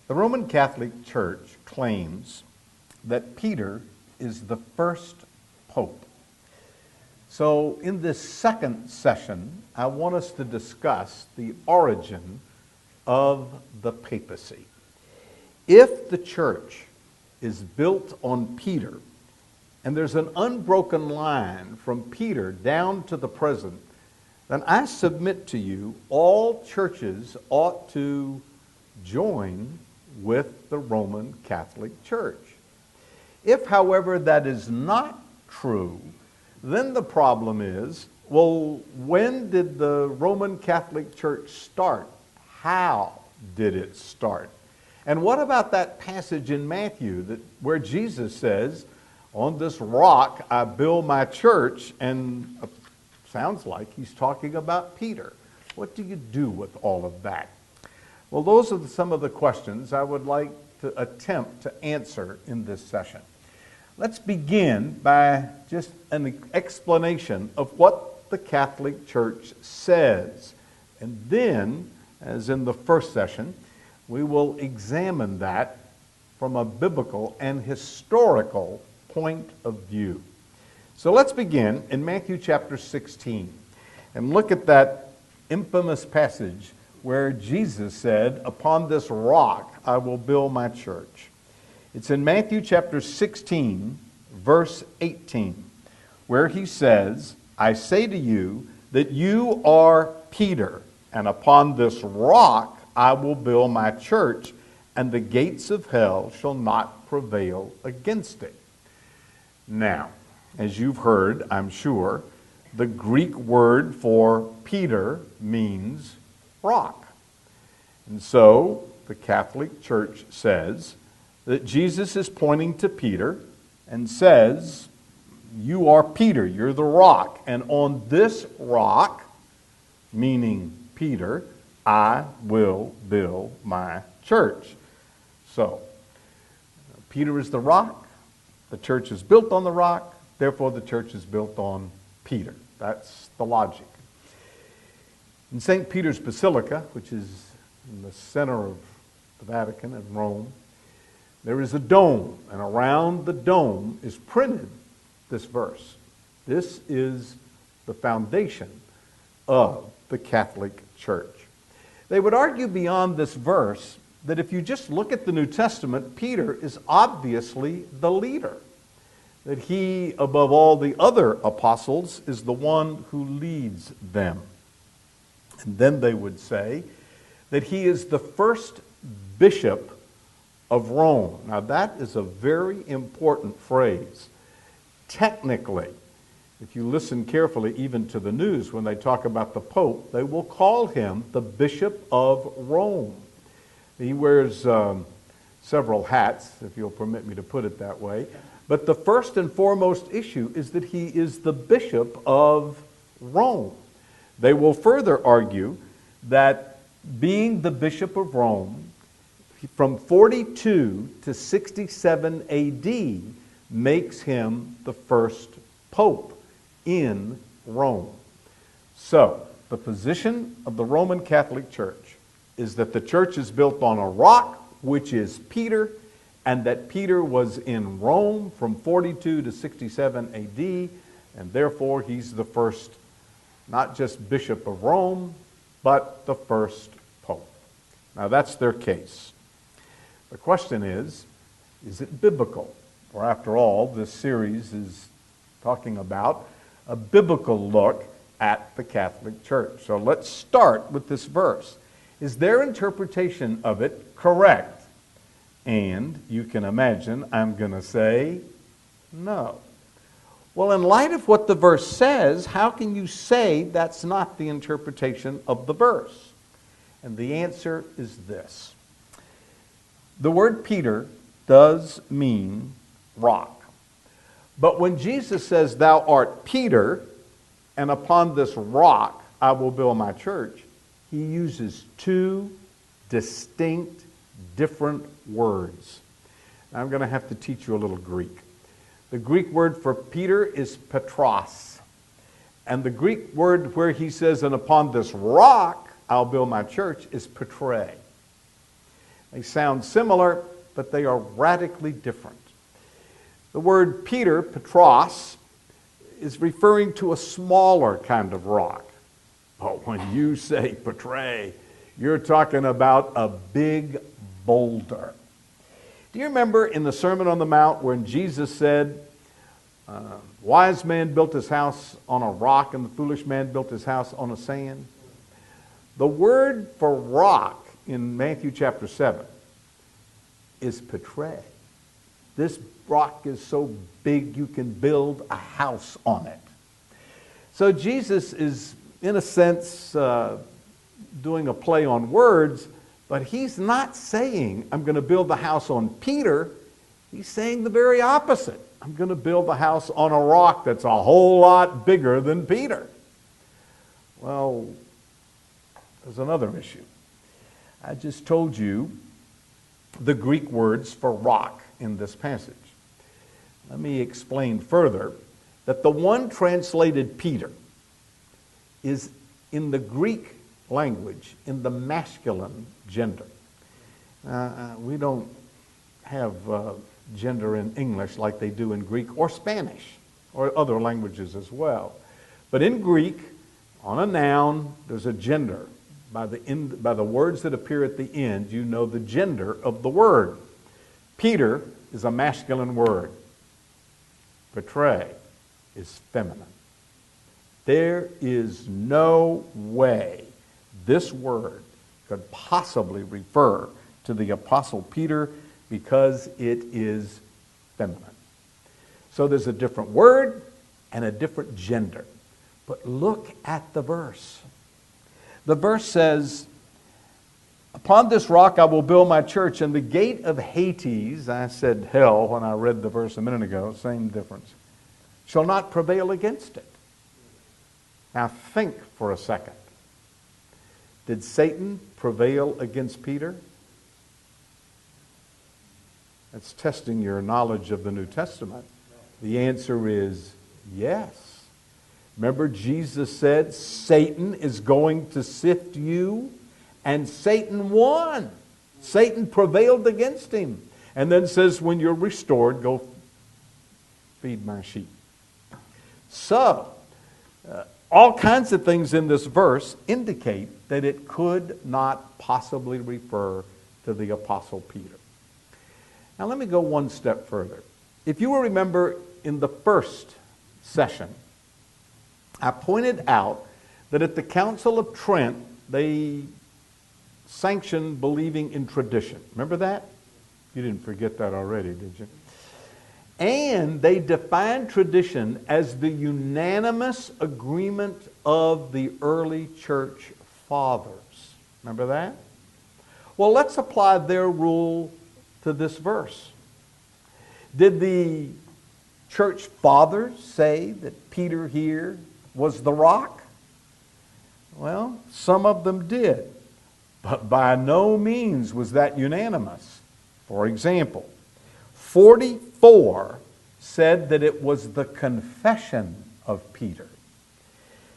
The Roman Catholic Church claims that Peter is the first pope. So in this second session, I want us to discuss the origin of the papacy. If the church is built on Peter, and there's an unbroken line from Peter down to the present, then I submit to you all churches ought to join with the Roman Catholic Church. If, however, that is not true, then the problem is, well, when did the Roman Catholic Church start? How did it start? And what about that passage in Matthew where Jesus says, "On this rock I build my church," and sounds like he's talking about Peter. What do you do with all of that? Well, those are some of the questions I would like to attempt to answer in this session. Let's begin by just an explanation of what the Catholic Church says. And then, as in the first session, we will examine that from a biblical and historical point of view. So let's begin in Matthew chapter 16 and look at that infamous passage where Jesus said, "Upon this rock I will build my church." It's in Matthew chapter 16, verse 18, where he says, "I say to you that you are Peter, and upon this rock I will build my church, and the gates of hell shall not prevail against it." Now, as you've heard, I'm sure, the Greek word for Peter means rock. And so the Catholic Church says that Jesus is pointing to Peter and says, "You are Peter, you're the rock, and on this rock," meaning Peter, "I will build my church." So, Peter is the rock, the church is built on the rock, therefore the church is built on Peter. That's the logic. In St. Peter's Basilica, which is in the center of the Vatican in Rome, there is a dome, and around the dome is printed this verse. This is the foundation of the Catholic Church. They would argue beyond this verse that if you just look at the New Testament, Peter is obviously the leader. That he, above all the other apostles, is the one who leads them. And then they would say that he is the first bishop of Rome. Now that is a very important phrase. Technically, if you listen carefully even to the news, when they talk about the Pope, they will call him the Bishop of Rome. He wears several hats, if you'll permit me to put it that way. But the first and foremost issue is that he is the Bishop of Rome. They will further argue that being the Bishop of Rome, from 42 to 67 AD, makes him the first Pope in Rome. So, the position of the Roman Catholic Church is that the church is built on a rock, which is Peter, and that Peter was in Rome from 42 to 67 AD, and therefore he's the first, not just Bishop of Rome, but the first Pope. Now that's their case. The question is it biblical? For after all, this series is talking about a biblical look at the Catholic Church. So let's start with this verse. Is their interpretation of it correct? And you can imagine I'm going to say no. Well, in light of what the verse says, how can you say that's not the interpretation of the verse? And the answer is this. The word Peter does mean rock. But when Jesus says, "Thou art Peter, and upon this rock I will build my church," he uses two distinct, different words. Now, I'm going to have to teach you a little Greek. The Greek word for Peter is Petros. And the Greek word where he says, "And upon this rock I'll build my church," is Petre. They sound similar, but they are radically different. The word Peter, Petros, is referring to a smaller kind of rock. But when you say Petre, you're talking about a big boulder. Do you remember in the Sermon on the Mount when Jesus said, wise man built his house on a rock and the foolish man built his house on a sand? The word for rock in Matthew chapter 7 is Petre. This rock is so big you can build a house on it. So Jesus is, in a sense, doing a play on words, but he's not saying, I'm going to build the house on Peter. He's saying the very opposite. I'm going to build the house on a rock that's a whole lot bigger than Peter. Well, there's another issue. I just told you the Greek words for rock in this passage. Let me explain further that the one translated Peter is in the Greek language in the masculine gender. We don't have gender in English like they do in Greek or Spanish or other languages as well. But in Greek, on a noun, there's a gender. By the words that appear at the end, you know the gender of the word. Peter is a masculine word. Petre is feminine. There is no way this word could possibly refer to the Apostle Peter because it is feminine. So there's a different word and a different gender. But look at the verse. The verse says, upon this rock I will build my church, and the gate of Hades, I said hell when I read the verse a minute ago, same difference, shall not prevail against it. Now think for a second. Did Satan prevail against Peter? That's testing your knowledge of the New Testament. The answer is yes. Remember, Jesus said, Satan is going to sift you, and Satan won. Satan prevailed against him. And then says, when you're restored, go feed my sheep. So, all kinds of things in this verse indicate that it could not possibly refer to the Apostle Peter. Now let me go one step further. If you will remember in the first session, I pointed out that at the Council of Trent, they sanctioned believing in tradition. Remember that? You didn't forget that already, did you? And they defined tradition as the unanimous agreement of the early church fathers. Remember that? Well, let's apply their rule to this verse. Did the church fathers say that Peter here was the rock? Well, some of them did, but by no means was that unanimous. For example, 44 said that it was the confession of Peter.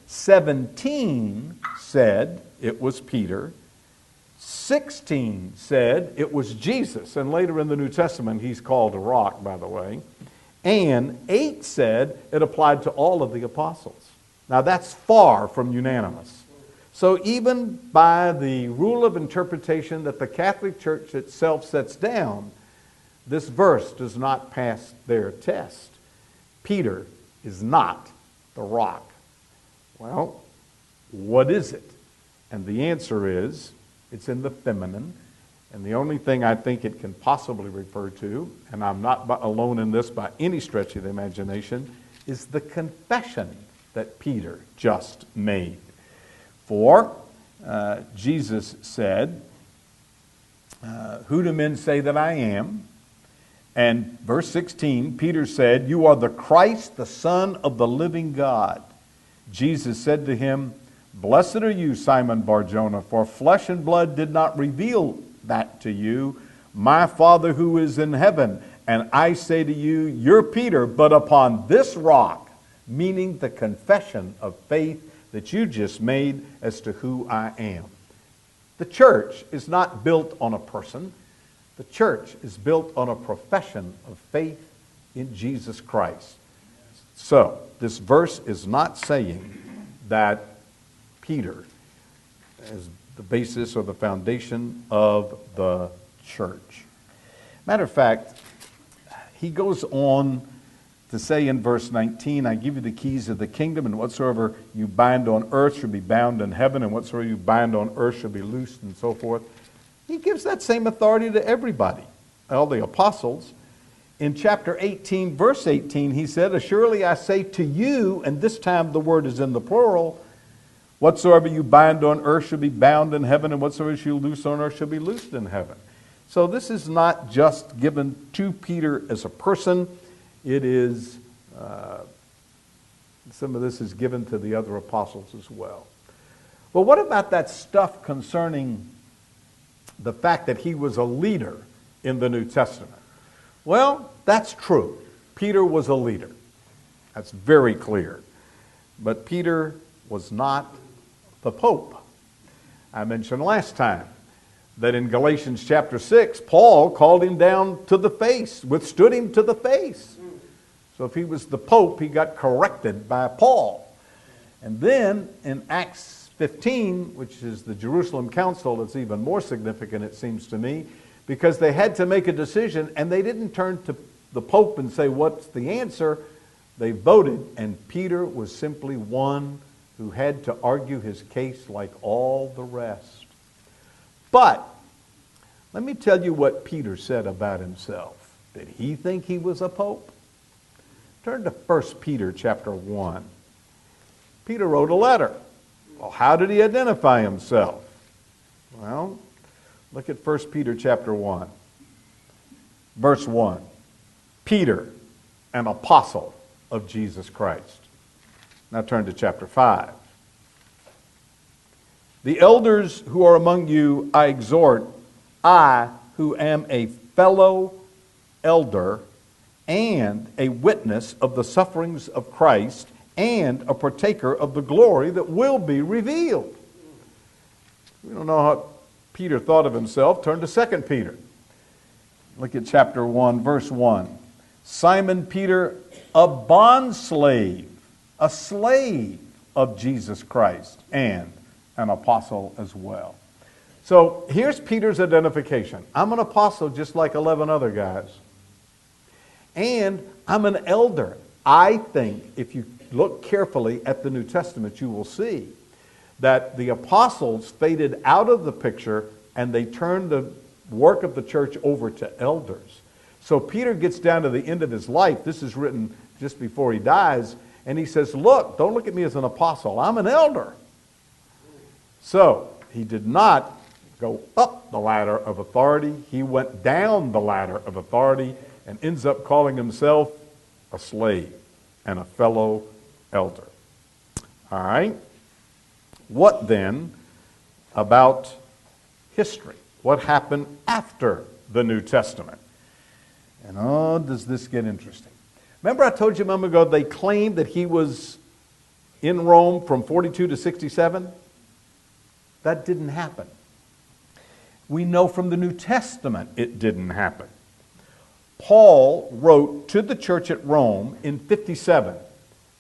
17 said it was Peter. 16 said it was Jesus, and later in the New Testament he's called a rock, by the way. And 8 said it applied to all of the apostles. Now that's far from unanimous. So even by the rule of interpretation that the Catholic Church itself sets down, this verse does not pass their test. Peter is not the rock. Well, what is it? And the answer is, it's in the feminine. And the only thing I think it can possibly refer to, and I'm not alone in this by any stretch of the imagination, is the confession that Peter just made. For Jesus said, who do men say that I am? And verse 16, Peter said, you are the Christ, the Son of the living God. Jesus said to him, blessed are you, Simon Bar-Jonah, for flesh and blood did not reveal that to you, my Father who is in heaven. And I say to you, you're Peter, but upon this rock, meaning the confession of faith that you just made as to who I am. The church is not built on a person. The church is built on a profession of faith in Jesus Christ. So, this verse is not saying that Peter is the basis or the foundation of the church. Matter of fact, he goes on to say in verse 19, I give you the keys of the kingdom, and whatsoever you bind on earth shall be bound in heaven, and whatsoever you bind on earth shall be loosed, and so forth. He gives that same authority to everybody, all the apostles. In chapter 18, verse 18, he said, Assuredly I say to you, and this time the word is in the plural, whatsoever you bind on earth shall be bound in heaven, and whatsoever you loose on earth shall be loosed in heaven. So this is not just given to Peter as a person. It is, some of this is given to the other apostles as well. But what about that stuff concerning the fact that he was a leader in the New Testament? Well, that's true. Peter was a leader. That's very clear. But Peter was not the Pope. I mentioned last time that in Galatians chapter 6, Paul called him down to the face, withstood him to the face. So if he was the Pope, he got corrected by Paul. And then in Acts 15, which is the Jerusalem Council, it's even more significant, it seems to me, because they had to make a decision, and they didn't turn to the Pope and say, what's the answer? They voted, and Peter was simply one who had to argue his case like all the rest. But let me tell you what Peter said about himself. Did he think he was a pope? Turn to 1 Peter chapter 1. Peter wrote a letter. Well, how did he identify himself? Well, look at 1 Peter chapter 1. Verse 1. Peter, an apostle of Jesus Christ. Now turn to chapter 5. The elders who are among you I exhort, I who am a fellow elder and a witness of the sufferings of Christ and a partaker of the glory that will be revealed. We don't know how Peter thought of himself. Turn to 2 Peter. Look at chapter 1, verse 1. Simon Peter, a bondslave, a slave of Jesus Christ, and an apostle as well. So here's Peter's identification. I'm an apostle just like 11 other guys. And I'm an elder. I think if you look carefully at the New Testament, you will see that the apostles faded out of the picture and they turned the work of the church over to elders. So Peter gets down to the end of his life. This is written just before he dies. And he says, look, don't look at me as an apostle. I'm an elder. So he did not go up the ladder of authority. He went down the ladder of authority and ends up calling himself a slave and a fellow elder. All right. What then about history? What happened after the New Testament? And oh, does this get interesting. Remember I told you a moment ago they claimed that he was in Rome from 42 to 67? That didn't happen. We know from the New Testament it didn't happen. Paul wrote to the church at Rome in 57.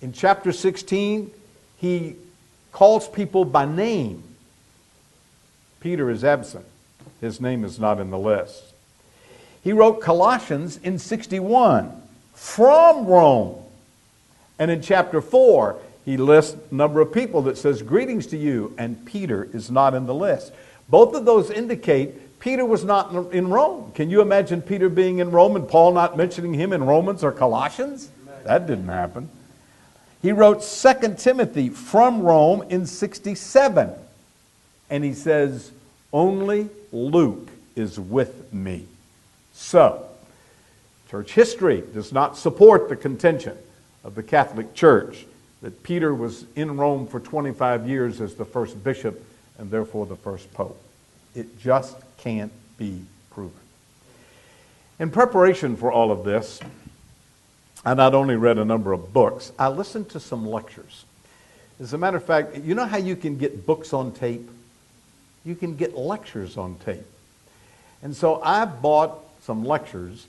In chapter 16, he calls people by name. Peter is absent. His name is not in the list. He wrote Colossians in 61 from Rome. And in chapter 4, he lists a number of people that says, greetings to you, and Peter is not in the list. Both of those indicate Peter was not in Rome. Can you imagine Peter being in Rome and Paul not mentioning him in Romans or Colossians? That didn't happen. He wrote 2 Timothy from Rome in 67. And he says, only Luke is with me. So, church history does not support the contention of the Catholic Church that Peter was in Rome for 25 years as the first bishop and therefore the first pope. It just can't be proven. In preparation for all of this, I not only read a number of books, I listened to some lectures. As a matter of fact, you know how you can get books on tape? You can get lectures on tape. And so I bought some lectures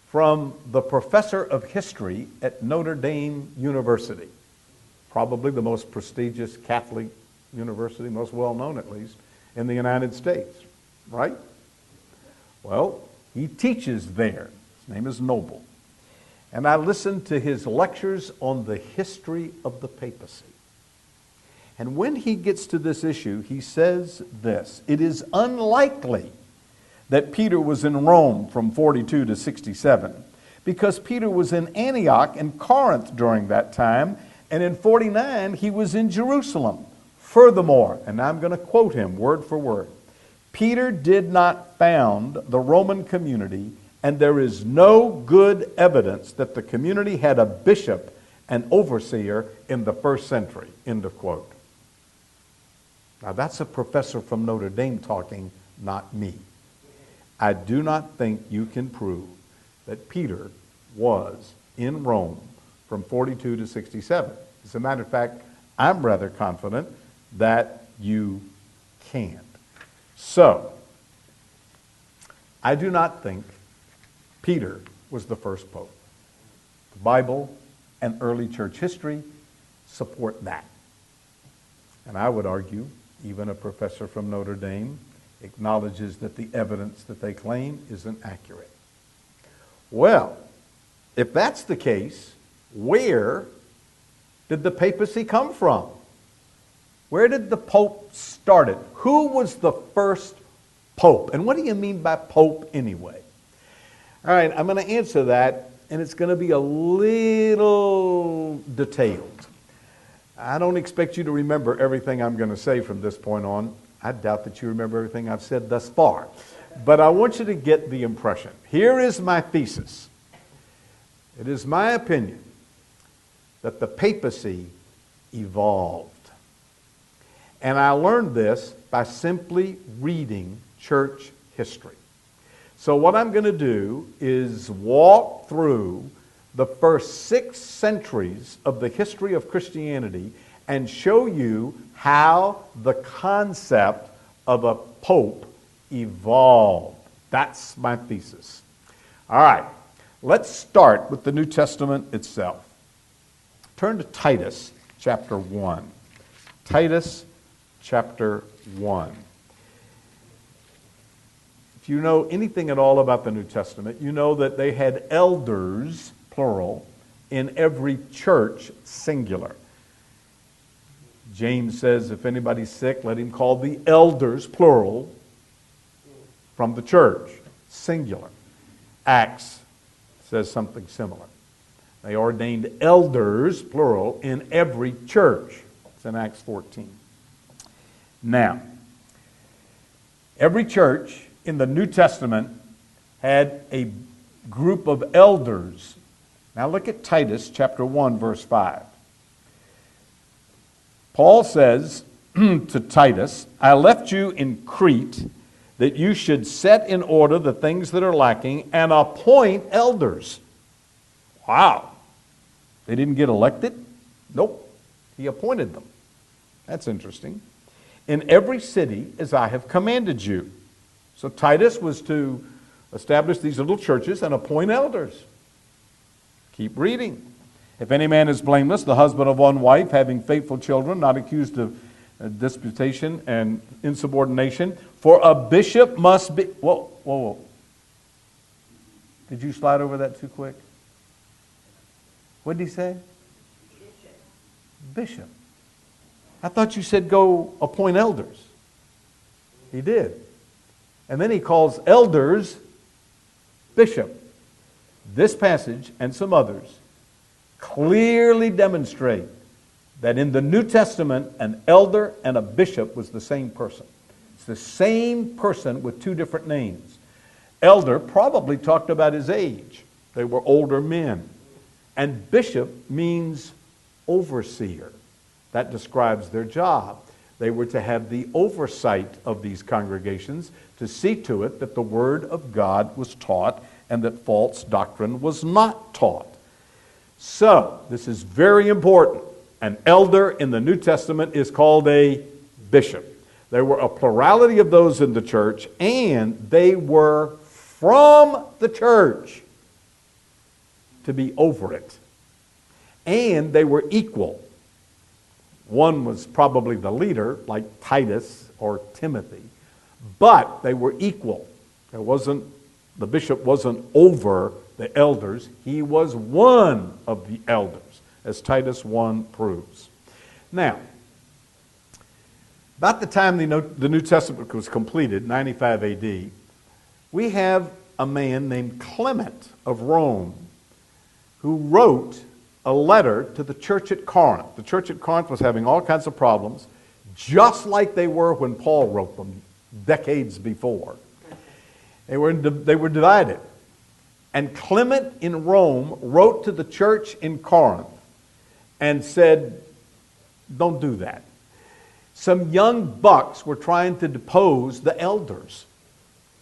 from the professor of history at Notre Dame University, probably the most prestigious Catholic university, most well-known at least, in the United States, right? Well, he teaches there. His name is Noble. And I listened to his lectures on the history of the papacy. And when he gets to this issue, he says this: it is unlikely that Peter was in Rome from 42 to 67, because Peter was in Antioch and Corinth during that time, and in 49 he was in Jerusalem. Furthermore, and I'm going to quote him word for word, Peter did not found the Roman community, and there is no good evidence that the community had a bishop and overseer in the first century. End of quote. Now that's a professor from Notre Dame talking, not me. I do not think you can prove that Peter was in Rome from 42 to 67. As a matter of fact, I'm rather confident that you can't. So, I do not think Peter was the first pope. The Bible and early church history support that. And I would argue, even a professor from Notre Dame acknowledges that the evidence that they claim isn't accurate. Well, if that's the case, where did the papacy come from? Where did the pope start it? Who was the first pope? And what do you mean by pope anyway? All right, I'm going to answer that, and it's going to be a little detailed. I don't expect you to remember everything I'm going to say from this point on. I doubt that you remember everything I've said thus far. But I want you to get the impression. Here is my thesis. It is my opinion that the papacy evolved. And I learned this by simply reading church history. So what I'm going to do is walk through the first 6 centuries of the history of Christianity and show you how the concept of a pope evolved. That's my thesis. All right, let's start with the New Testament itself. Turn to Titus chapter 1. Titus chapter 1. If you know anything at all about the New Testament, you know that they had elders, plural, in every church, singular. James says, if anybody's sick, let him call the elders, plural, from the church, singular. Acts says something similar. They ordained elders, plural, in every church. It's in Acts 14. Now, every church in the New Testament had a group of elders. Now look at Titus chapter 1, verse 5. Paul says to Titus, I left you in Crete that you should set in order the things that are lacking and appoint elders. Wow. They didn't get elected? Nope. He appointed them. That's interesting. In every city as I have commanded you. So Titus was to establish these little churches and appoint elders. Keep reading. If any man is blameless, the husband of one wife, having faithful children, not accused of disputation and insubordination, for a bishop must be... Whoa. Did you slide over that too quick? What did he say? Bishop. I thought you said go appoint elders. He did. And then he calls elders bishop. This passage and some others clearly demonstrate that in the New Testament, an elder and a bishop was the same person. It's the same person with 2 different names. Elder probably talked about his age. They were older men. And bishop means overseer. That describes their job. They were to have the oversight of these congregations to see to it that the Word of God was taught and that false doctrine was not taught. So, this is very important. An elder in the New Testament is called a bishop. There were a plurality of those in the church, and they were from the church to be over it. And they were equal. One was probably the leader, like Titus or Timothy, but they were equal. The bishop wasn't over the elders. He was one of the elders, as Titus 1 proves. Now, about the time the New Testament was completed, 95 AD, we have a man named Clement of Rome who wrote a letter to the church at Corinth. The church at Corinth was having all kinds of problems, just like they were when Paul wrote them decades before. They were divided. And Clement in Rome wrote to the church in Corinth and said, don't do that. Some young bucks were trying to depose the elders.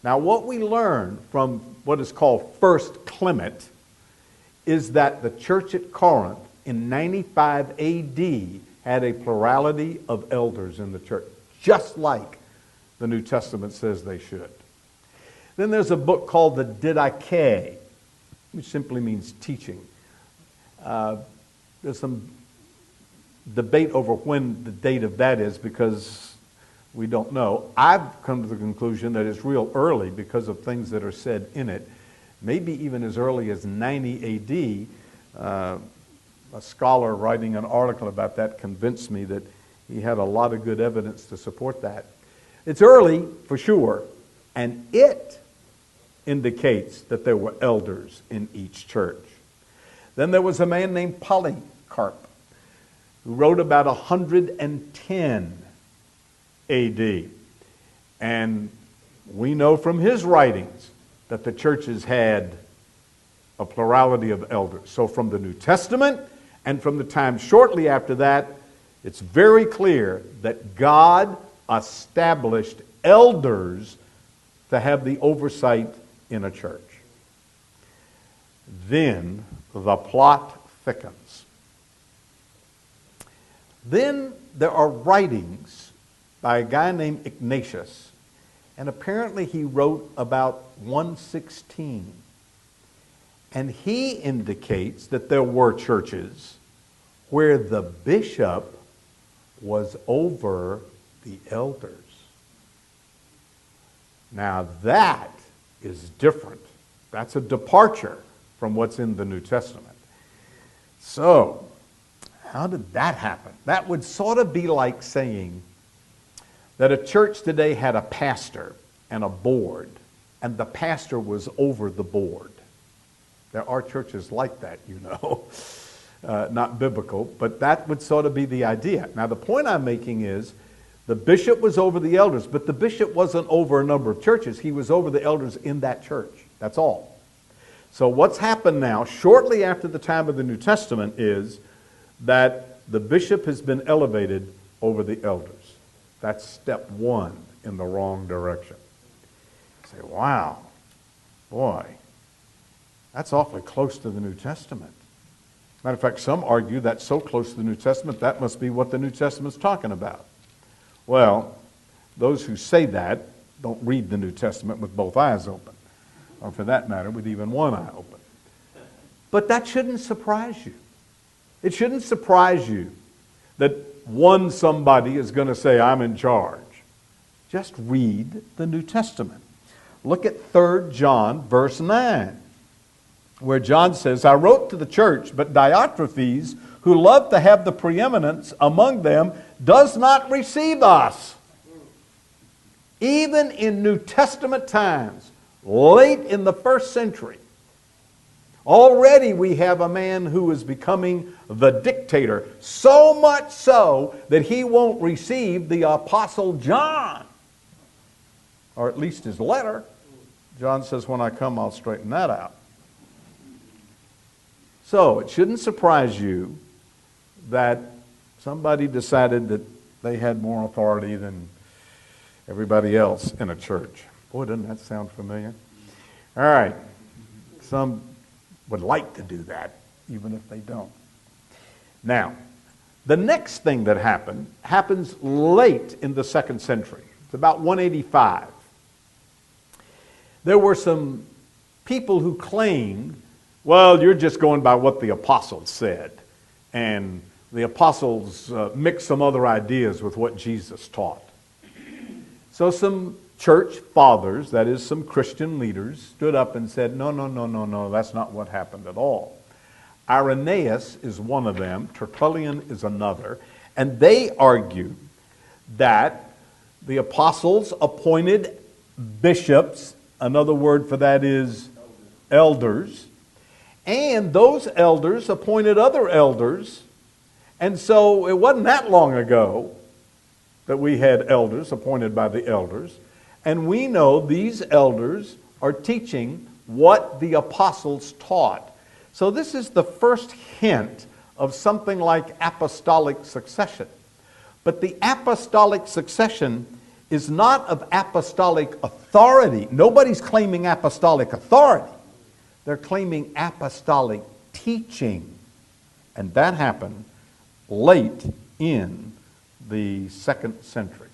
Now, what we learn from what is called First Clement is that the church at Corinth in 95 AD had a plurality of elders in the church, just like the New Testament says they should. Then there's a book called the Didache, which simply means teaching. There's some debate over when the date of that is because we don't know. I've come to the conclusion that it's real early because of things that are said in it. Maybe even as early as 90 AD. A scholar writing an article about that convinced me that he had a lot of good evidence to support that. It's early for sure, and it indicates that there were elders in each church. Then there was a man named Polycarp who wrote about 110 AD. And we know from his writings that the churches had a plurality of elders. So from the New Testament and from the time shortly after that, it's very clear that God established elders to have the oversight in a church. Then the plot thickens. Then there are writings by a guy named Ignatius, and apparently he wrote about 116. And he indicates that there were churches where the bishop was over the elders. Now that is different. That's a departure from what's in the New Testament. So, how did that happen? That would sort of be like saying that a church today had a pastor and a board, and the pastor was over the board. There are churches like that, you know. Not biblical, but that would sort of be the idea. Now, the point I'm making is the bishop was over the elders, but the bishop wasn't over a number of churches. He was over the elders in that church. That's all. So what's happened now, shortly after the time of the New Testament, is that the bishop has been elevated over the elders. That's step one in the wrong direction. You say, wow, boy, that's awfully close to the New Testament. Matter of fact, some argue that's so close to the New Testament, that must be what the New Testament's talking about. Well, those who say that don't read the New Testament with both eyes open, or for that matter, with even one eye open. But that shouldn't surprise you. It shouldn't surprise you that one somebody is going to say, I'm in charge. Just read the New Testament. Look at 3 John, verse 9, where John says, I wrote to the church, but Diotrephes, who loved to have the preeminence among them, does not receive us. Even in New Testament times, late in the first century, already we have a man who is becoming the dictator, so much so that he won't receive the Apostle John, or at least his letter. John says, when I come, I'll straighten that out. So it shouldn't surprise you that somebody decided that they had more authority than everybody else in a church. Boy, doesn't that sound familiar? All right. Some would like to do that, even if they don't. Now, The next thing that happens late in the 2nd century. It's about 185. There were some people who claimed, well, you're just going by what the apostles said. And the apostles mixed some other ideas with what Jesus taught. So some church fathers, that is some Christian leaders, stood up and said, no, that's not what happened at all. Irenaeus is one of them, Tertullian is another, and they argue that the apostles appointed bishops, another word for that is elders, and those elders appointed other elders, and so it wasn't that long ago that we had elders appointed by the elders, and we know these elders are teaching what the apostles taught. So this is the first hint of something like apostolic succession. But the apostolic succession is not of apostolic authority. Nobody's claiming apostolic authority. They're claiming apostolic teaching. And that happened late in the 2nd century.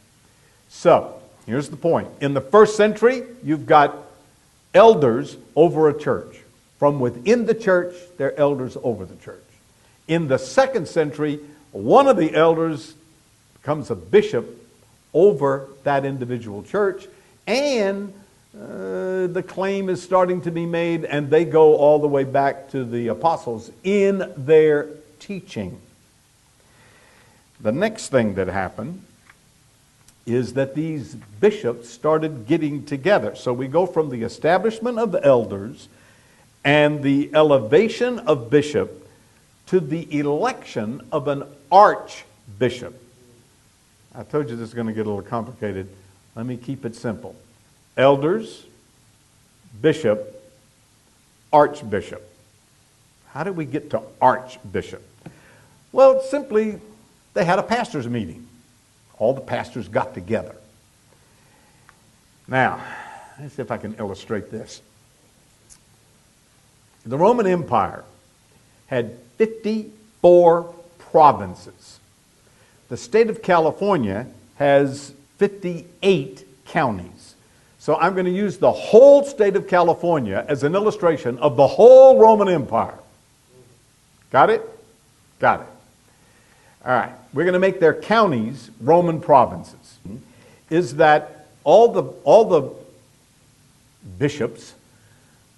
So, here's the point. In the 1st century, you've got elders over a church. From within the church, they're elders over the church. In the 2nd century, one of the elders becomes a bishop over that individual church, and the claim is starting to be made, and they go all the way back to the apostles in their teaching. The next thing that happened is that these bishops started getting together. So we go from the establishment of the elders and the elevation of bishop to the election of an archbishop. I told you this is going to get a little complicated. Let me keep it simple. Elders, bishop, archbishop. How did we get to archbishop? Well, simply, they had a pastors' meeting. All the pastors got together. Now, let's see if I can illustrate this. The Roman Empire had 54 provinces. The state of California has 58 counties. So I'm going to use the whole state of California as an illustration of the whole Roman Empire. Got it? Got it. All right. We're going to make their counties Roman provinces. Is that all the bishops,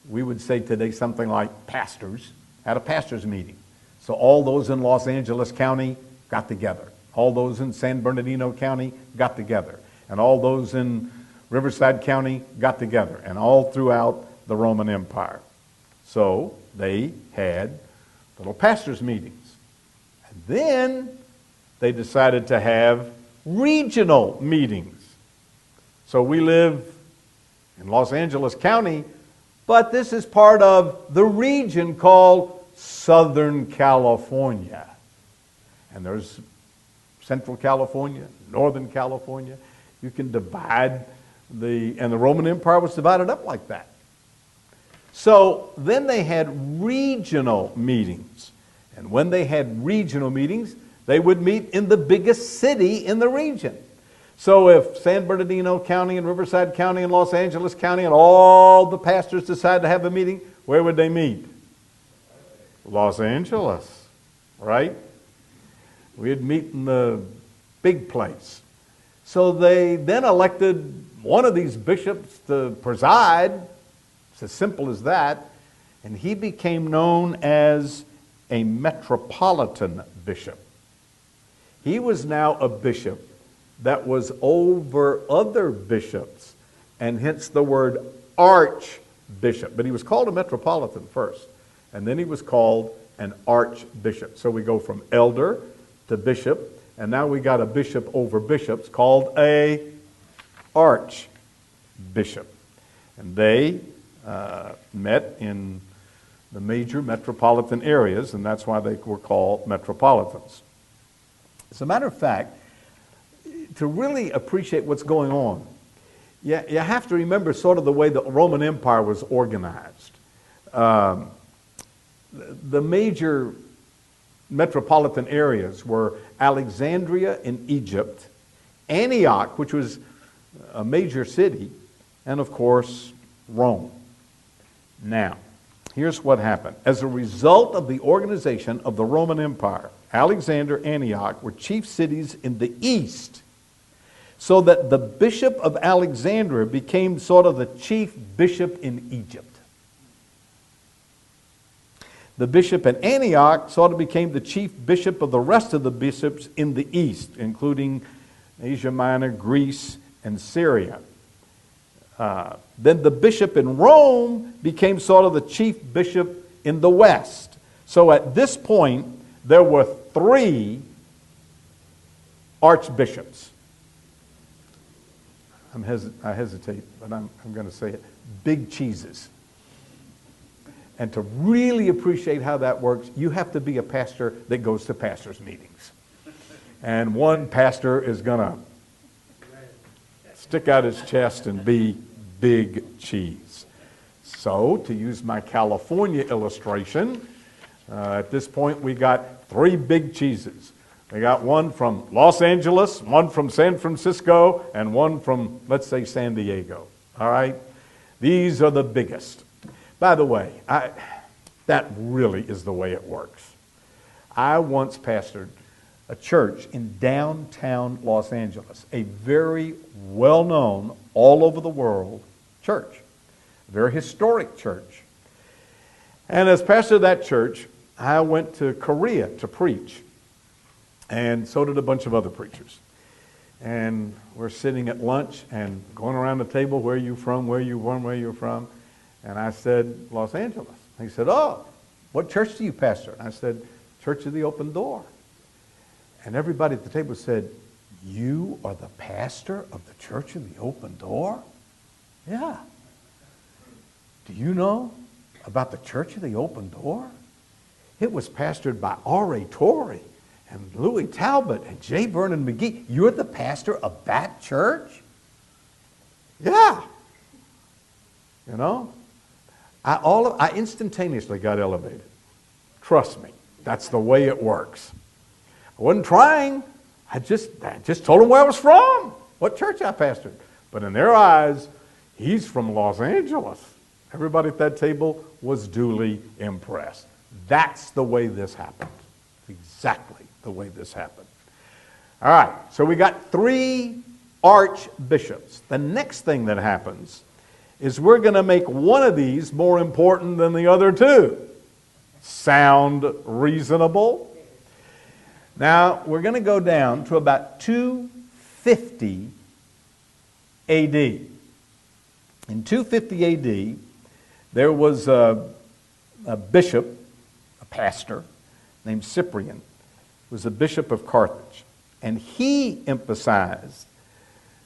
we would say today something like pastors, had a pastors meeting. So all those in Los Angeles County got together. All those in San Bernardino County got together. And all those in Riverside County got together. And all throughout the Roman Empire. So they had little pastors meetings. And then they decided to have regional meetings. So we live in Los Angeles County, but this is part of the region called Southern California. And there's Central California, Northern California. You can divide and the Roman Empire was divided up like that. So then they had regional meetings. And when they had regional meetings, they would meet in the biggest city in the region. So if San Bernardino County and Riverside County and Los Angeles County and all the pastors decided to have a meeting, where would they meet? Los Angeles, right? We'd meet in the big place. So they then elected one of these bishops to preside. It's as simple as that. And he became known as a metropolitan bishop. He was now a bishop that was over other bishops, and hence the word archbishop. But he was called a metropolitan first, and then he was called an archbishop. So we go from elder to bishop, and now we got a bishop over bishops called a archbishop. And they met in the major metropolitan areas, and that's why they were called metropolitans. As a matter of fact, to really appreciate what's going on, you have to remember sort of the way the Roman Empire was organized. The major metropolitan areas were Alexandria in Egypt, Antioch, which was a major city, and of course, Rome. Now, here's what happened. As a result of the organization of the Roman Empire, Alexander, Antioch were chief cities in the east, so that the bishop of Alexandria became sort of the chief bishop in Egypt. The bishop at Antioch sort of became the chief bishop of the rest of the bishops in the east, including Asia Minor, Greece, and Syria. Then the bishop in Rome became sort of the chief bishop in the west. So at this point, there were 3 archbishops. I hesitate, but I'm going to say it. Big cheeses. And to really appreciate how that works, you have to be a pastor that goes to pastors' meetings. And one pastor is going to stick out his chest and be big cheese. So, to use my California illustration, at this point we got 3 big cheeses. We got one from Los Angeles, one from San Francisco, and one from, let's say, San Diego. All right? These are the biggest. By the way, that really is the way it works. I once pastored a church in downtown Los Angeles, a very well-known, all over the world church, a very historic church. And as pastor of that church, I went to Korea to preach, and so did a bunch of other preachers. And we're sitting at lunch and going around the table, where are you from, where are you from, where are you from? And I said, Los Angeles. He said, oh, what church do you pastor? And I said, Church of the Open Door. And everybody at the table said, you are the pastor of the Church of the Open Door? Yeah. Do you know about the Church of the Open Door? It was pastored by R.A. Torrey and Louis Talbot and J. Vernon McGee. You're the pastor of that church? Yeah. You know? I instantaneously got elevated. Trust me, that's the way it works. I wasn't trying. I just told them where I was from, what church I pastored. But in their eyes, he's from Los Angeles. Everybody at that table was duly impressed. That's the way this happened. Exactly the way this happened. All right, so we got 3 archbishops. The next thing that happens is we're going to make one of these more important than the other 2. Sound reasonable? Now, we're going to go down to about 250 AD. In 250 AD, there was a bishop, a pastor, named Cyprian, who was a bishop of Carthage. And he emphasized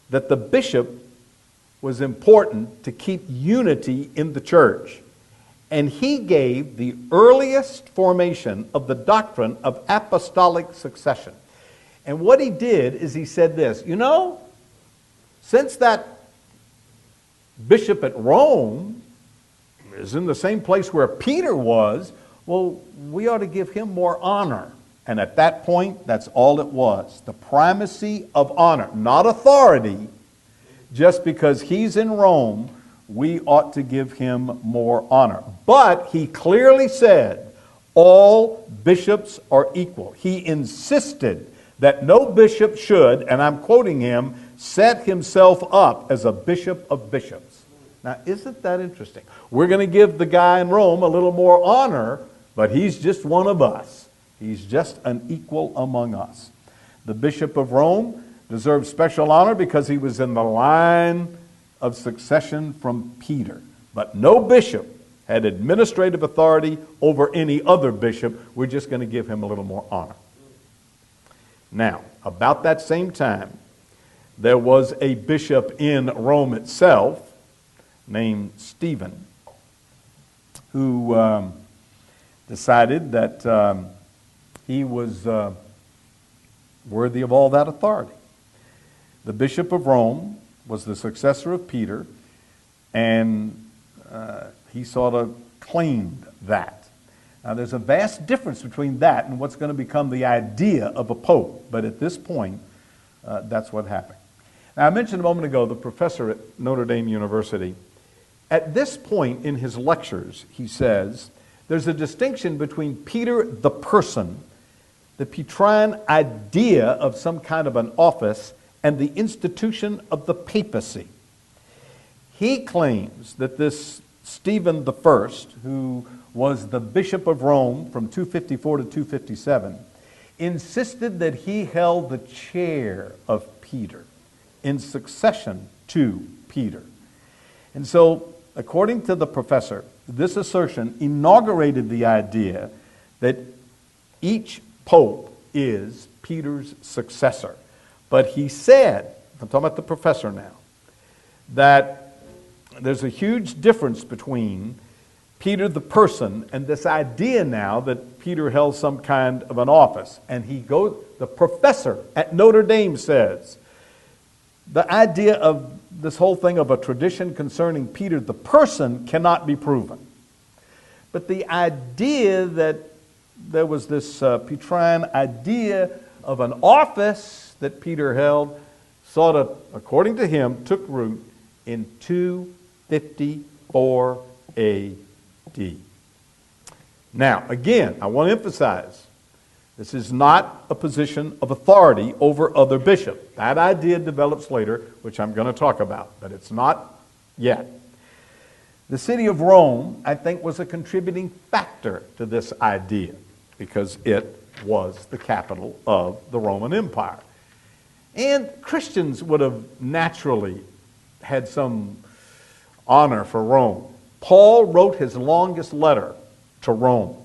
that the bishop was important to keep unity in the church. And he gave the earliest formation of the doctrine of apostolic succession. And what he did is he said this, you know, since that bishop at Rome is in the same place where Peter was, well, we ought to give him more honor. And at that point, that's all it was. The primacy of honor, not authority. Just because he's in Rome, we ought to give him more honor. But he clearly said, all bishops are equal. He insisted that no bishop should, and I'm quoting him, set himself up as a bishop of bishops. Now, isn't that interesting? We're going to give the guy in Rome a little more honor, but he's just one of us. He's just an equal among us. The bishop of Rome deserved special honor because he was in the line of succession from Peter. But no bishop had administrative authority over any other bishop. We're just going to give him a little more honor. Now, about that same time, there was a bishop in Rome itself named Stephen who decided that he was worthy of all that authority. The bishop of Rome was the successor of Peter, and he sort of claimed that. Now, there's a vast difference between that and what's going to become the idea of a pope, but at this point, that's what happened. Now, I mentioned a moment ago the professor at Notre Dame University. At this point in his lectures, he says, there's a distinction between Peter the person, the Petrine idea of some kind of an office, and the institution of the papacy. He claims that this Stephen I, who was the Bishop of Rome from 254 to 257, insisted that he held the chair of Peter in succession to Peter. And so, according to the professor, this assertion inaugurated the idea that each pope is Peter's successor. But he said, I'm talking about the professor now, that there's a huge difference between Peter the person and this idea now that Peter held some kind of an office. And the professor at Notre Dame says, the idea of this whole thing of a tradition concerning Peter the person cannot be proven. But the idea that there was this Petrine idea of an office that Peter held sort of, according to him, took root in 254 A.D. Now, again, I want to emphasize, this is not a position of authority over other bishops. That idea develops later, which I'm going to talk about, but it's not yet. The city of Rome, I think, was a contributing factor to this idea because it was the capital of the Roman Empire. And Christians would have naturally had some honor for Rome. Paul wrote his longest letter to Rome.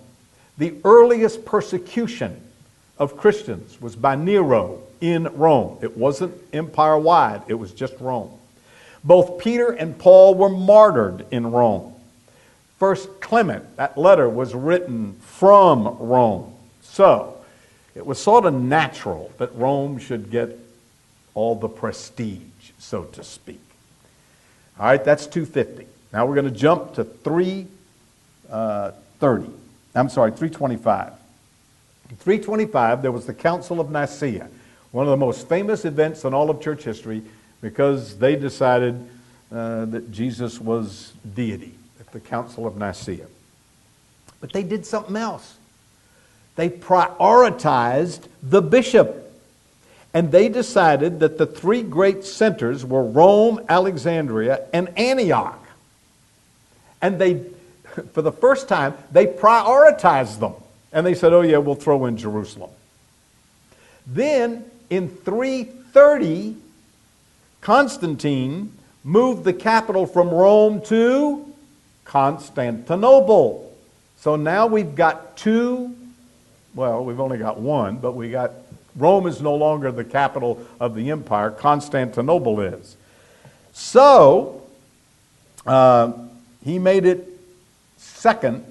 The earliest persecution of Christians was by Nero in Rome. It wasn't empire-wide, it was just Rome. Both Peter and Paul were martyred in Rome. First Clement, that letter was written from Rome. So, it was sort of natural that Rome should get all the prestige, so to speak. All right, that's 250. Now we're going to jump to 325. In 325, there was the Council of Nicaea, one of the most famous events in all of church history because they decided that Jesus was deity at the Council of Nicaea. But they did something else. They prioritized the bishop. And they decided that the three great centers were Rome, Alexandria, and Antioch. And they, for the first time, they prioritized them. And they said, oh yeah, we'll throw in Jerusalem. Then, in 330, Constantine moved the capital from Rome to Constantinople. So now we've got two, well, we've only got one, but we got Rome is no longer the capital of the empire. Constantinople is. So, he made it second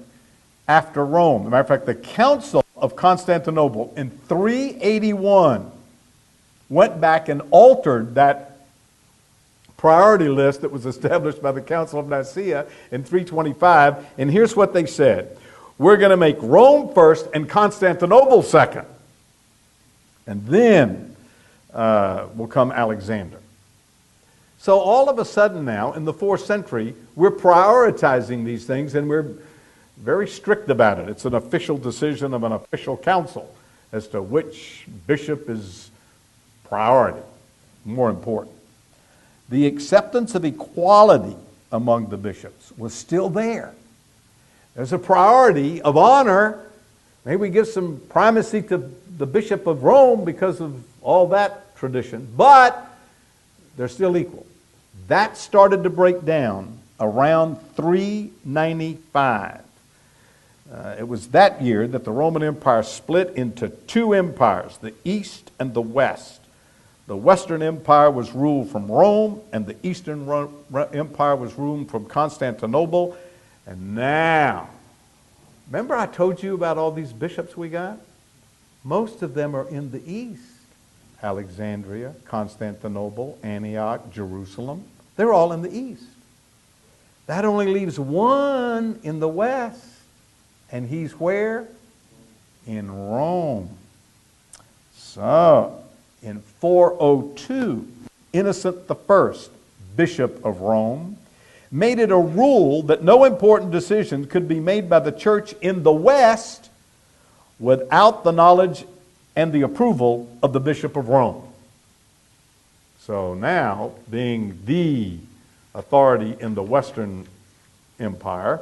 after Rome. As a matter of fact, the Council of Constantinople in 381 went back and altered that priority list that was established by the Council of Nicaea in 325. And here's what they said. We're going to make Rome first and Constantinople second. And then will come Alexander. So all of a sudden now, in the 4th century, we're prioritizing these things and we're very strict about it. It's an official decision of an official council as to which bishop is priority, more important. The acceptance of equality among the bishops was still there. There's a priority of honor. Maybe we give some primacy to the Bishop of Rome because of all that tradition, but they're still equal. That started to break down around 395. It was that year that the Roman Empire split into two empires, the East and the West. The Western Empire was ruled from Rome, and the Eastern Empire was ruled from Constantinople. And now, remember I told you about all these bishops we got? Most of them are in the East. Alexandria, Constantinople, Antioch, Jerusalem. They're all in the East. That only leaves one in the West. And he's where? In Rome. So, in 402, Innocent I, Bishop of Rome, made it a rule that no important decision could be made by the church in the West without the knowledge and the approval of the Bishop of Rome. So now, being the authority in the Western Empire,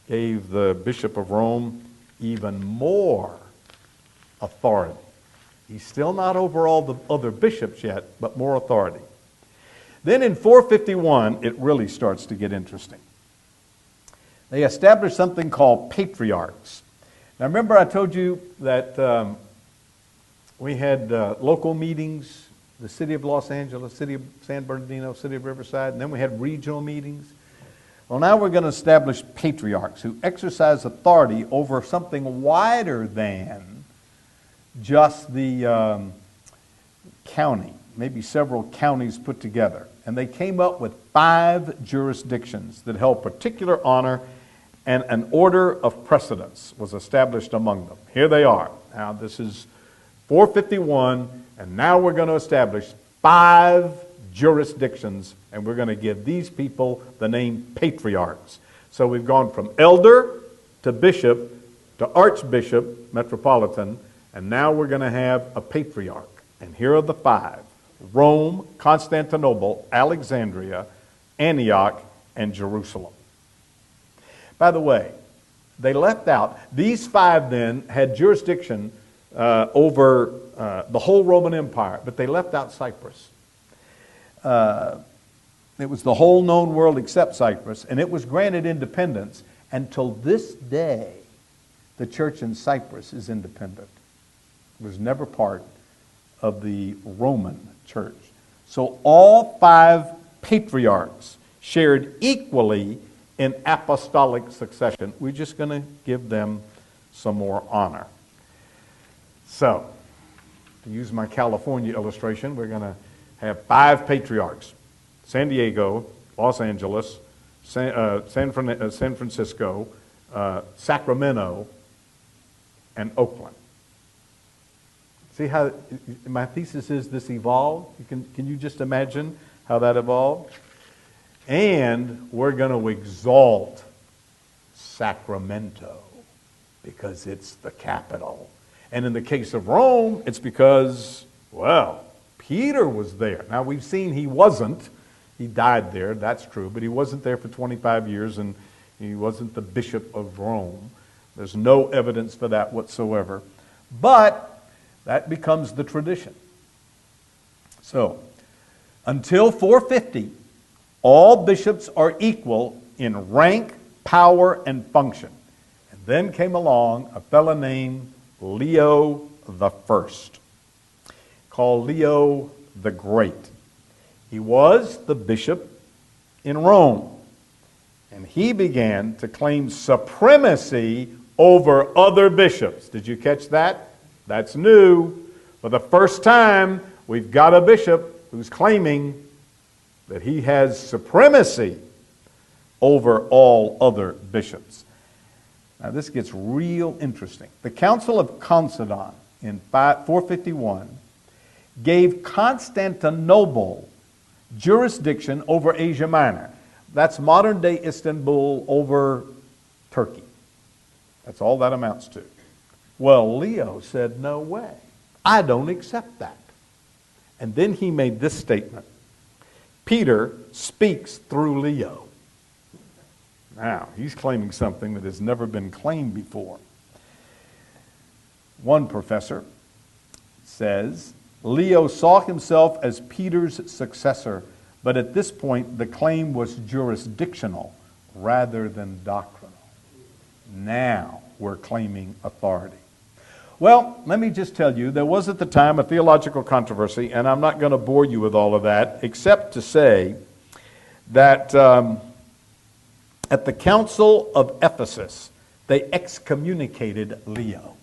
gave the Bishop of Rome even more authority. He's still not over all the other bishops yet, but more authority. Then in 451, it really starts to get interesting. They established something called patriarchs. Now remember I told you that we had local meetings, the city of Los Angeles, city of San Bernardino, city of Riverside, and then we had regional meetings. Well, now we're going to establish patriarchs who exercise authority over something wider than just the county, maybe several counties put together. And they came up with 5 jurisdictions that held particular honor, and an order of precedence was established among them. Here they are. Now this is 451, and now we're going to establish 5 jurisdictions, and we're going to give these people the name patriarchs. So we've gone from elder to bishop to archbishop, metropolitan, and now we're going to have a patriarch. And here are the 5. Rome, Constantinople, Alexandria, Antioch, and Jerusalem. By the way, they left out, these 5 then had jurisdiction over the whole Roman Empire, but they left out Cyprus. It was the whole known world except Cyprus, and it was granted independence. Until this day, the church in Cyprus is independent. It was never part of the Roman church. So all 5 patriarchs shared equally in apostolic succession. We're just going to give them some more honor. So, to use my California illustration, we're going to have 5 patriarchs: San Diego, Los Angeles, San Francisco, Sacramento, and Oakland. See how my thesis is this evolved? Can you just imagine how that evolved? And we're going to exalt Sacramento because it's the capital. And in the case of Rome, it's because, well, Peter was there. Now we've seen he wasn't. He died there, that's true, but he wasn't there for 25 years and he wasn't the bishop of Rome. There's no evidence for that whatsoever. But that becomes the tradition. So, until 450, all bishops are equal in rank, power, and function. And then came along a fellow named Leo the First, called Leo the Great. He was the bishop in Rome, and he began to claim supremacy over other bishops. Did you catch that? That's new. For the first time, we've got a bishop who's claiming that he has supremacy over all other bishops. Now this gets real interesting. The Council of Chalcedon in 451 gave Constantinople jurisdiction over Asia Minor. That's modern-day Istanbul over Turkey. That's all that amounts to. Well, Leo said, no way. I don't accept that. And then he made this statement. Peter speaks through Leo. Now, he's claiming something that has never been claimed before. One professor says, Leo saw himself as Peter's successor, but at this point the claim was jurisdictional rather than doctrinal. Now we're claiming authority. Well, let me just tell you, there was at the time a theological controversy, and I'm not going to bore you with all of that, except to say that at the Council of Ephesus, they excommunicated Leo.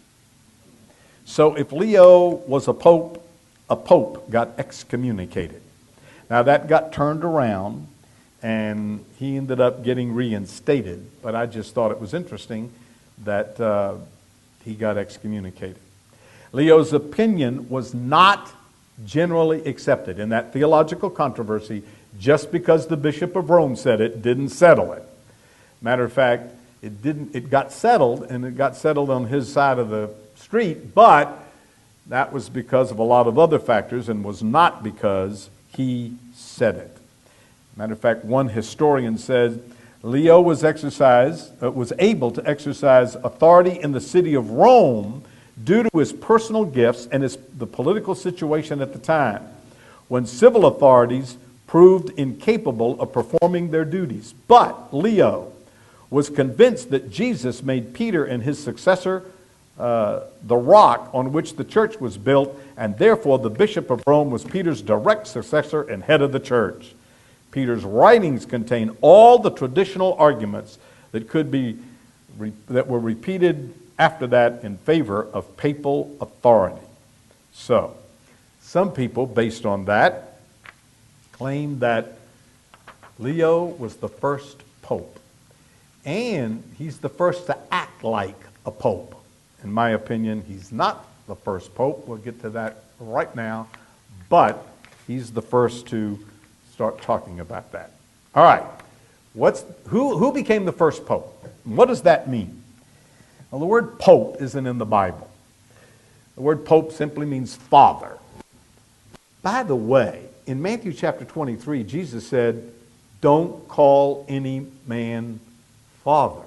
So if Leo was a pope got excommunicated. Now that got turned around, and he ended up getting reinstated, but I just thought it was interesting that he got excommunicated. Leo's opinion was not generally accepted in that theological controversy. Just because the Bishop of Rome said it didn't settle it. Matter of fact, it got settled, and it got settled on his side of the street, but that was because of a lot of other factors and was not because he said it. Matter of fact, one historian said Leo was able to exercise authority in the city of Rome due to his personal gifts and the political situation at the time, when civil authorities proved incapable of performing their duties. But Leo was convinced that Jesus made Peter and his successor the rock on which the church was built, and therefore the Bishop of Rome was Peter's direct successor and head of the church. Peter's writings contain all the traditional arguments that were repeated after that in favor of papal authority. So, some people, based on that, claim that Leo was the first pope, and he's the first to act like a pope. In my opinion, he's not the first pope. We'll get to that right now, but he's the first to start talking about that. All right, who became the first pope? What does that mean? Well, the word pope isn't in the Bible. The word pope simply means father. By the way, in Matthew chapter 23, Jesus said, "Don't call any man father."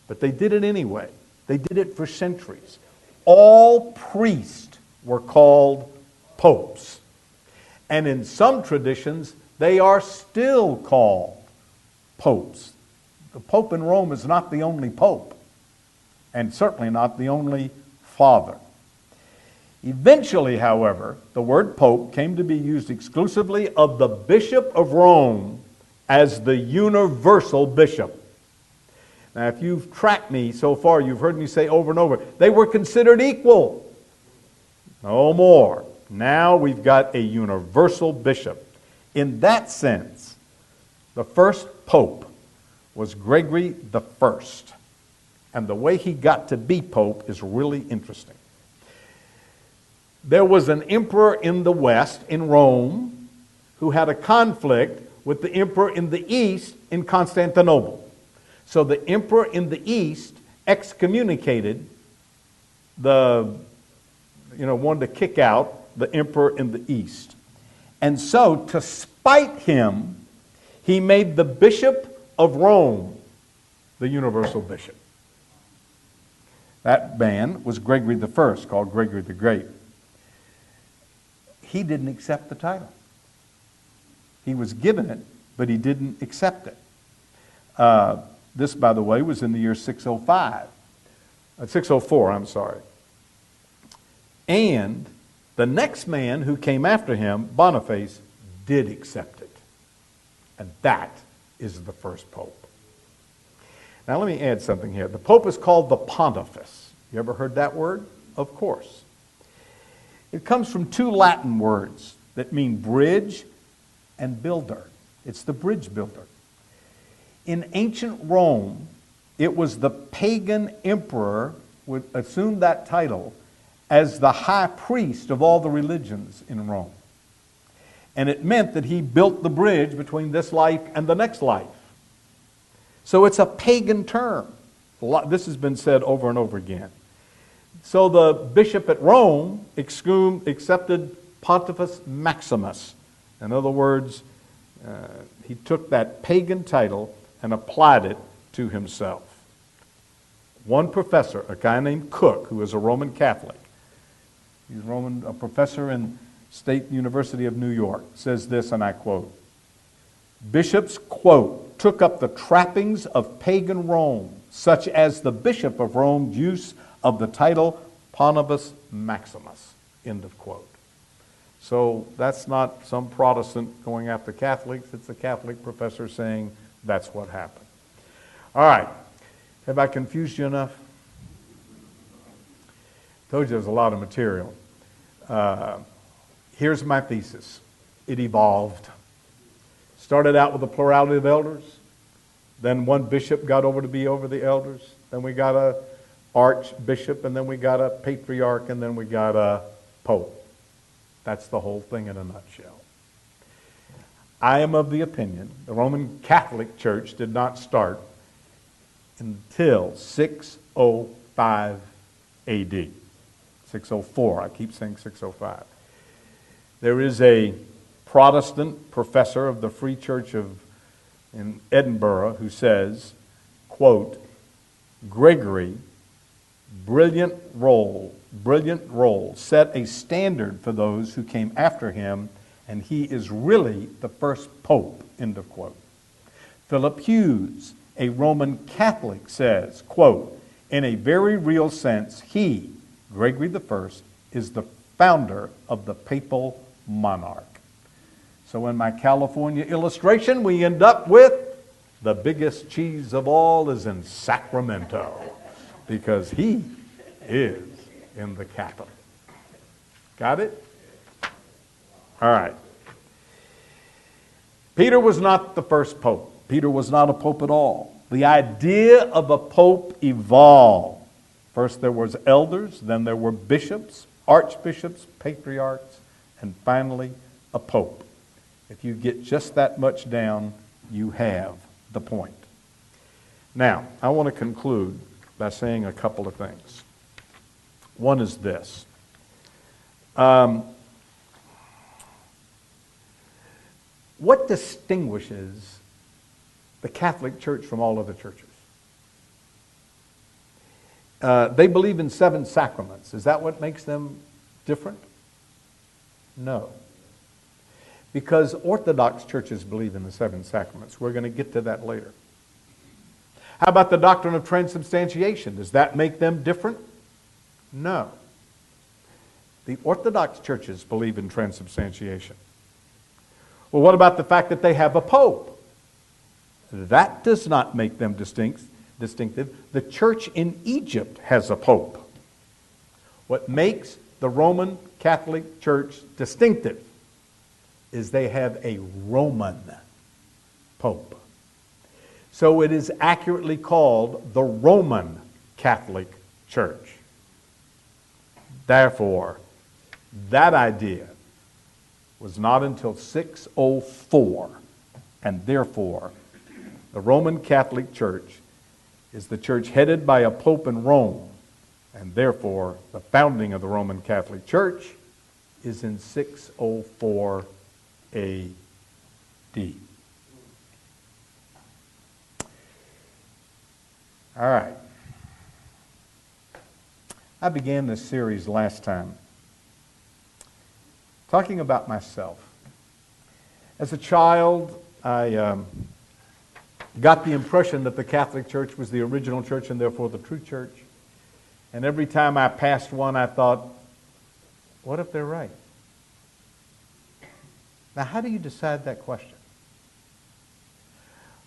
But they did it anyway. They did it for centuries. All priests were called popes. And in some traditions, they are still called popes. The pope in Rome is not the only pope, and certainly not the only father. Eventually, however, the word pope came to be used exclusively of the Bishop of Rome as the universal bishop. Now, if you've tracked me so far, you've heard me say over and over, they were considered equal. No more. Now we've got a universal bishop. In that sense, the first pope was Gregory the First. And the way he got to be pope is really interesting. There was an emperor in the West, in Rome, who had a conflict with the emperor in the East, in Constantinople. So the emperor in the East excommunicated wanted to kick out the emperor in the East. And so, to spite him, he made the Bishop of Rome the universal bishop. That man was Gregory the First, called Gregory the Great. He didn't accept the title. He was given it, but he didn't accept it. This, by the way, was in the year 604, I'm sorry. And the next man who came after him, Boniface, did accept it. And that is the first pope. Now let me add something here. The pope is called the pontifex. You ever heard that word? Of course. It comes from two Latin words that mean bridge and builder. It's the bridge builder. In ancient Rome, it was the pagan emperor would assume that title as the high priest of all the religions in Rome. And it meant that he built the bridge between this life and the next life. So it's a pagan term. This has been said over and over again. So the bishop at Rome accepted Pontifex Maximus. In other words, he took that pagan title and applied it to himself. One professor, a guy named Cook, who is a Roman Catholic, he's a professor in State University of New York, says this, and I quote, "Bishops, quote, took up the trappings of pagan Rome, such as the Bishop of Rome's use of the title Pontifex Maximus," end of quote. So that's not some Protestant going after Catholics. It's a Catholic professor saying that's what happened. All right. Have I confused you enough? Told you there's a lot of material. Here's my thesis. It evolved. Started out with a plurality of elders. Then one bishop got over to be over the elders. then we got a archbishop, and then we got a patriarch, and then we got a pope. That's the whole thing in a nutshell. I am of the opinion the Roman Catholic Church did not start until 605 AD. 604, I keep saying 605. There is a Protestant professor of the Free Church in Edinburgh who says, quote, Gregory, brilliant role, set a standard for those who came after him, and he is really the first pope, end of quote. Philip Hughes, a Roman Catholic, says, quote, in a very real sense, he, Gregory I, is the founder of the papal monarch. So in my California illustration, we end up with the biggest cheese of all is in Sacramento, because he is in the capital. Got it? All right. Peter was not the first pope. Peter was not a pope at all. The idea of a pope evolved. First there was elders, then there were bishops, archbishops, patriarchs, and finally a pope. If you get just that much down, you have the point. Now, I want to conclude by saying a couple of things. One is this. What distinguishes the Catholic Church from all other churches? They believe in 7 sacraments. Is that what makes them different? No. Because Orthodox churches believe in the 7 sacraments. We're going to get to that later. How about the doctrine of transubstantiation? Does that make them different? No. The Orthodox churches believe in transubstantiation. Well, what about the fact that they have a pope? That does not make them distinctive. The church in Egypt has a pope. What makes the Roman Catholic Church distinctive is they have a Roman pope. So it is accurately called the Roman Catholic Church. Therefore, that idea was not until 604, and therefore the Roman Catholic Church is the church headed by a pope in Rome, and therefore the founding of the Roman Catholic Church is in 604 A.D. All right. I began this series last time talking about myself. As a child, I got the impression that the Catholic Church was the original church and therefore the true church. And every time I passed one, I thought, what if they're right? Now, how do you decide that question?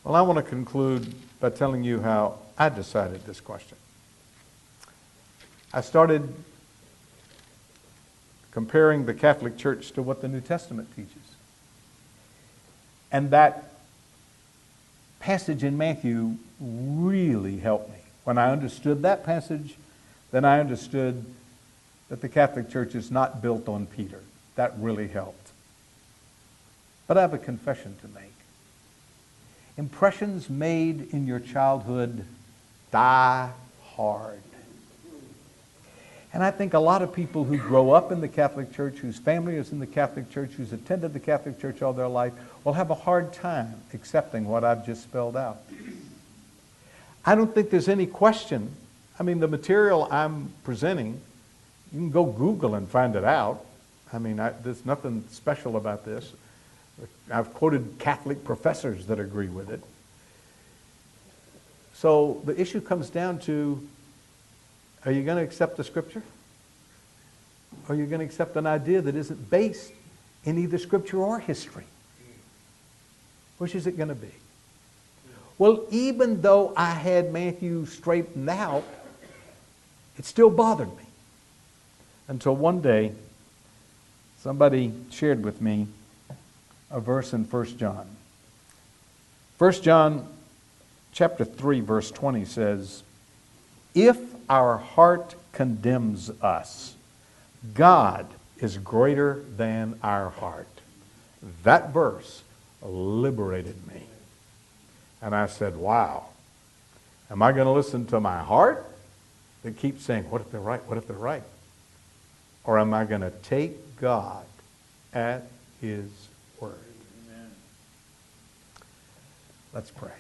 Well, I want to conclude by telling you how I decided this question. I started comparing the Catholic Church to what the New Testament teaches. And that passage in Matthew really helped me. When I understood that passage, then I understood that the Catholic Church is not built on Peter. That really helped. But I have a confession to make. Impressions made in your childhood die hard. And I think a lot of people who grow up in the Catholic Church, whose family is in the Catholic Church, who's attended the Catholic Church all their life, will have a hard time accepting what I've just spelled out. I don't think there's any question. I mean, the material I'm presenting, you can go Google and find it out. I mean, there's nothing special about this. I've quoted Catholic professors that agree with it. So the issue comes down to, are you going to accept the Scripture? Or are you going to accept an idea that isn't based in either Scripture or history? Which is it going to be? Well, even though I had Matthew straightened out, it still bothered me. Until one day, somebody shared with me a verse in 1 John. 1 John chapter 3, verse 20 says, If our heart condemns us, God is greater than our heart. That verse liberated me. And I said, wow, am I going to listen to my heart that keeps saying, what if they're right? What if they're right? Or am I going to take God at His word? Amen. Let's pray.